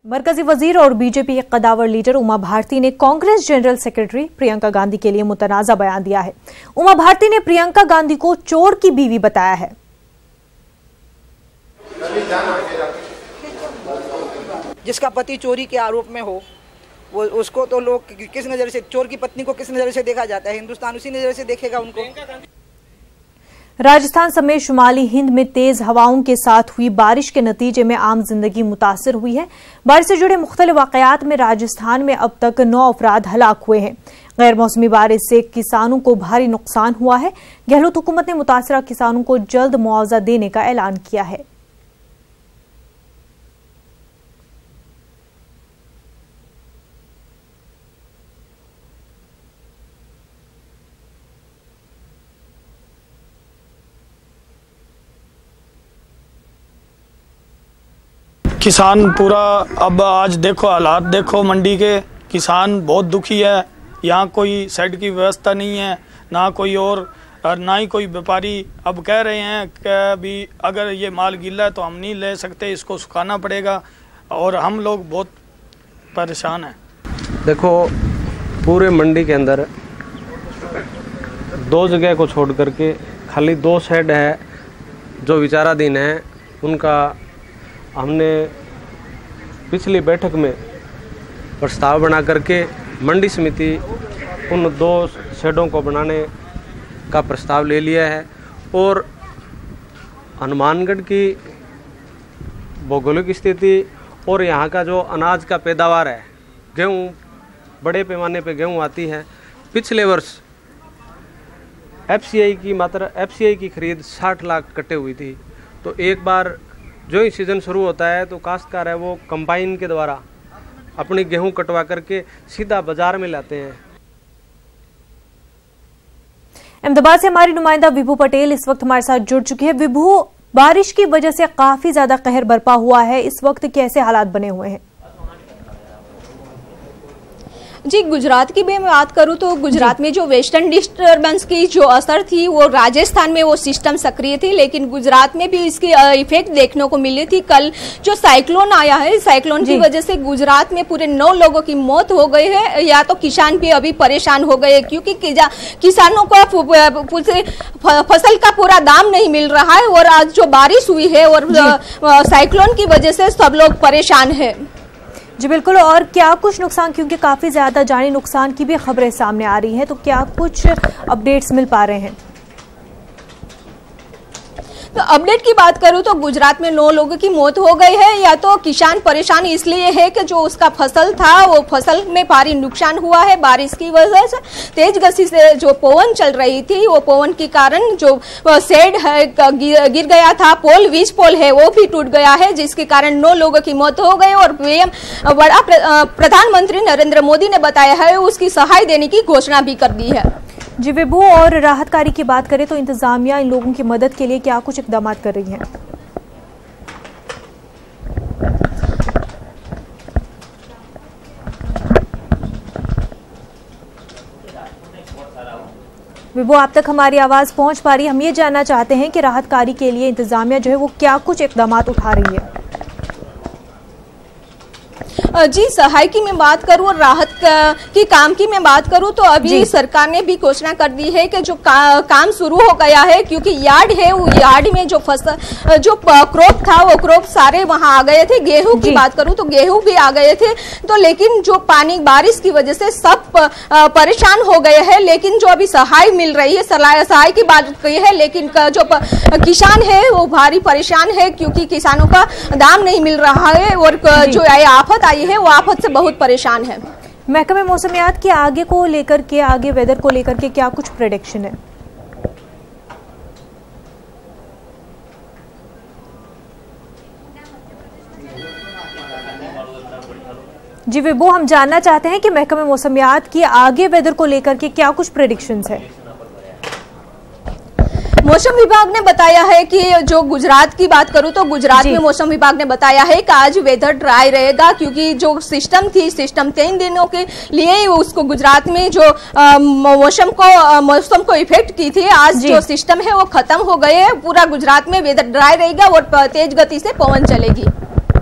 मरकजी वजीर और बीजेपी के कदावर लीडर उमा भारती ने कांग्रेस जनरल सेक्रेटरी प्रियंका गांधी के लिए मुतनाज़ा बयान दिया है। उमा भारती ने प्रियंका गांधी को चोर की बीवी बताया है। जिसका पति चोरी के आरोप में हो, वो उसको तो लोग किस नजर से, चोर की पत्नी को किस नजर से देखा जाता है? हिंदुस्तान उसी नजर से देखेगा उनको। राजस्थान समेत शुमाली हिंद में तेज हवाओं के साथ हुई बारिश के नतीजे में आम जिंदगी मुतासर हुई है। बारिश से जुड़े मुख्तलिफ वाकयात में राजस्थान में अब तक 9 अफराद हलाक हुए हैं। गैर मौसमी बारिश से किसानों को भारी नुकसान हुआ है। गहलोत हुकूमत ने मुतासरा किसानों को जल्द मुआवजा देने का ऐलान किया है। किसान पूरा अब आज देखो हालात देखो, मंडी के किसान बहुत दुखी है। यहाँ कोई शेड की व्यवस्था नहीं है, ना कोई और ना ही कोई व्यापारी। अब कह रहे हैं कि भी अगर ये माल गीला है तो हम नहीं ले सकते, इसको सुखाना पड़ेगा और हम लोग बहुत परेशान हैं। देखो पूरे मंडी के अंदर 2 जगह को छोड़ करके खाली 2 शेड है जो विचाराधीन है। उनका हमने पिछली बैठक में प्रस्ताव बना करके मंडी समिति उन 2 शेडों को बनाने का प्रस्ताव ले लिया है और हनुमानगढ़ की भौगोलिक स्थिति और यहाँ का जो अनाज का पैदावार है, गेहूँ बड़े पैमाने पे गेहूँ आती है। पिछले वर्ष एफसीआई की खरीद 60 लाख कट्टे हुई थी। तो एक बार जो ही सीज़न शुरू होता है तो काश्तकार है वो कंबाइन के द्वारा अपनी गेहूं कटवा करके सीधा बाजार में लाते हैं। अहमदाबाद से हमारी नुमाइंदा विभू पटेल इस वक्त हमारे साथ जुड़ चुकी है। विभू, बारिश की वजह से काफी ज्यादा कहर बरपा हुआ है, इस वक्त कैसे हालात बने हुए हैं? जी, गुजरात की मैं बात करूं तो गुजरात में जो वेस्टर्न डिस्टर्बेंस की जो असर थी वो राजस्थान में वो सिस्टम सक्रिय थी, लेकिन गुजरात में भी इसकी इफेक्ट देखने को मिली थी। कल जो साइक्लोन आया है, साइक्लोन की वजह से गुजरात में पूरे 9 लोगों की मौत हो गई है। या तो किसान भी अभी परेशान हो गए क्योंकि किसानों को फसल का पूरा दाम नहीं मिल रहा है और आज जो बारिश हुई है और साइक्लोन की वजह से सब लोग परेशान है। जी बिल्कुल, और क्या कुछ नुकसान, क्योंकि काफी ज्यादा जानी नुकसान की भी खबरें सामने आ रही हैं, तो क्या कुछ अपडेट्स मिल पा रहे हैं? तो अपडेट की बात करूं तो गुजरात में 9 लोगों की मौत हो गई है। या तो किसान परेशान इसलिए है कि जो उसका फसल था वो फसल में भारी नुकसान हुआ है बारिश की वजह से। तेज गति से जो पवन चल रही थी वो पवन के कारण जो शेड है गिर गया था, वीज पोल है वो भी टूट गया है, जिसके कारण 9 लोगों की मौत हो गई। और प्रधानमंत्री नरेंद्र मोदी ने बताया है उसकी सहायता देने की घोषणा भी कर दी है। जी विभू, और राहत कार्य की बात करें तो इंतजामिया इन लोगों की मदद के लिए क्या कुछ इकदाम कर रही है? विभू, आप तक हमारी आवाज पहुंच पा रही है? हम ये जानना चाहते हैं कि राहत कार्य के लिए इंतजामिया जो है वो क्या कुछ इकदाम उठा रही है? जी, सहाय की मैं बात करूं और राहत की काम की मैं बात करूं तो अभी सरकार ने भी घोषणा कर दी है कि जो काम शुरू हो गया है, क्योंकि यार्ड है वो यार्ड में जो फसल जो क्रॉप था वो क्रॉप सारे वहां आ गए थे। गेहूं की बात करूं तो गेहूं भी आ गए थे, तो लेकिन जो पानी बारिश की वजह से सब परेशान हो गए हैं। लेकिन जो अभी सहाय मिल रही है, सहाय की बात की है, लेकिन जो किसान है वो भारी परेशान है क्योंकि किसानों का दाम नहीं मिल रहा है और जो आफत आई है वो आफत से बहुत परेशान है। महकमे मौसमियात के आगे को लेकर के, आगे वेदर को लेकर के क्या कुछ प्रेडिक्शन है? जी विभू, हम जानना चाहते हैं कि महकमे मौसमियात की आगे वेदर को लेकर के क्या कुछ प्रेडिक्शंस है? मौसम विभाग ने बताया है कि जो गुजरात की बात करूं तो गुजरात में मौसम विभाग ने बताया है कि आज वेदर ड्राई रहेगा, क्योंकि जो सिस्टम 3 दिनों के लिए उसको गुजरात में जो मौसम को इफेक्ट की थी, आज जो सिस्टम है वो खत्म हो गए हैं। पूरा गुजरात में वेदर ड्राई रहेगा और तेज गति से पवन चलेगी।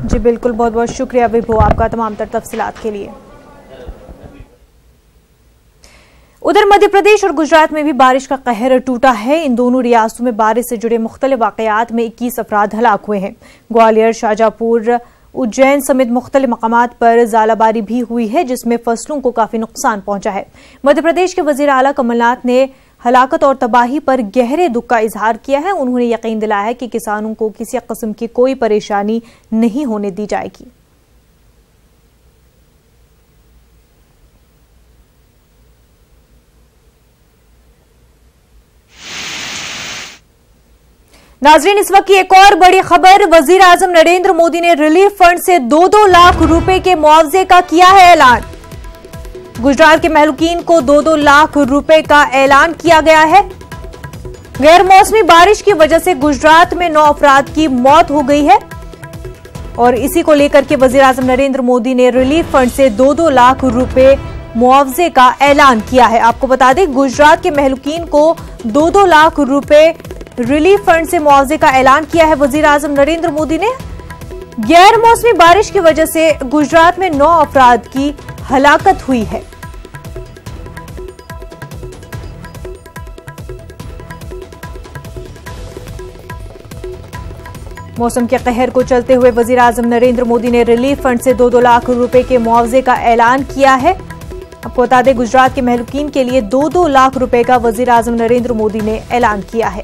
जी बिल्कुल, बहुत बहुत शुक्रिया विभू आपका तमाम तर तफसीलात के लिए। उधर मध्य प्रदेश और गुजरात में भी बारिश का कहर टूटा है। इन दोनों रियासतों में बारिश से जुड़े मुख्तलिफ वाकयात में 21 अफराद हलाक हुए हैं। ग्वालियर, शाजापुर, उज्जैन समेत मुख्तलिफ मकामात पर ज़ालाबारी भी हुई है, जिसमें फसलों को काफी नुकसान पहुंचा है। मध्य प्रदेश के वजीर आला कमलनाथ ने हलाकत और तबाही पर गहरे दुख का इजहार किया है। उन्होंने यकीन दिलाया है कि किसानों को किसी किस्म की कोई परेशानी नहीं होने दी जाएगी। नाजरीन, इस वक्त की एक और बड़ी खबर, वजीर आजम नरेंद्र मोदी ने रिलीफ फंड से 2-2 लाख रुपए के मुआवजे का किया है ऐलान। गुजरात के महलूकीन को 2-2 लाख रुपए का ऐलान किया गया है। गैर मौसमी बारिश की वजह से गुजरात में 9 अफराद की मौत हो गई है और इसी को लेकर के वजीर आजम नरेंद्र मोदी ने रिलीफ फंड से 2-2 लाख रुपए मुआवजे का ऐलान किया है। आपको बता दें, गुजरात के महलूकीन को 2-2 लाख रुपए रिलीफ फंड से मुआवजे का ऐलान किया है वजीर आजम नरेंद्र मोदी ने। गैर मौसमी बारिश की वजह से गुजरात में 9 अफराद की हलाकत हुई है। मौसम के कहर को चलते हुए वजीर आजम नरेंद्र मोदी ने रिलीफ फंड से 2-2 लाख रुपए के मुआवजे का ऐलान किया है। आपको बता दें, गुजरात के महलूकीन के लिए 2-2 लाख रुपए का वजीर आजम नरेंद्र मोदी ने ऐलान किया है।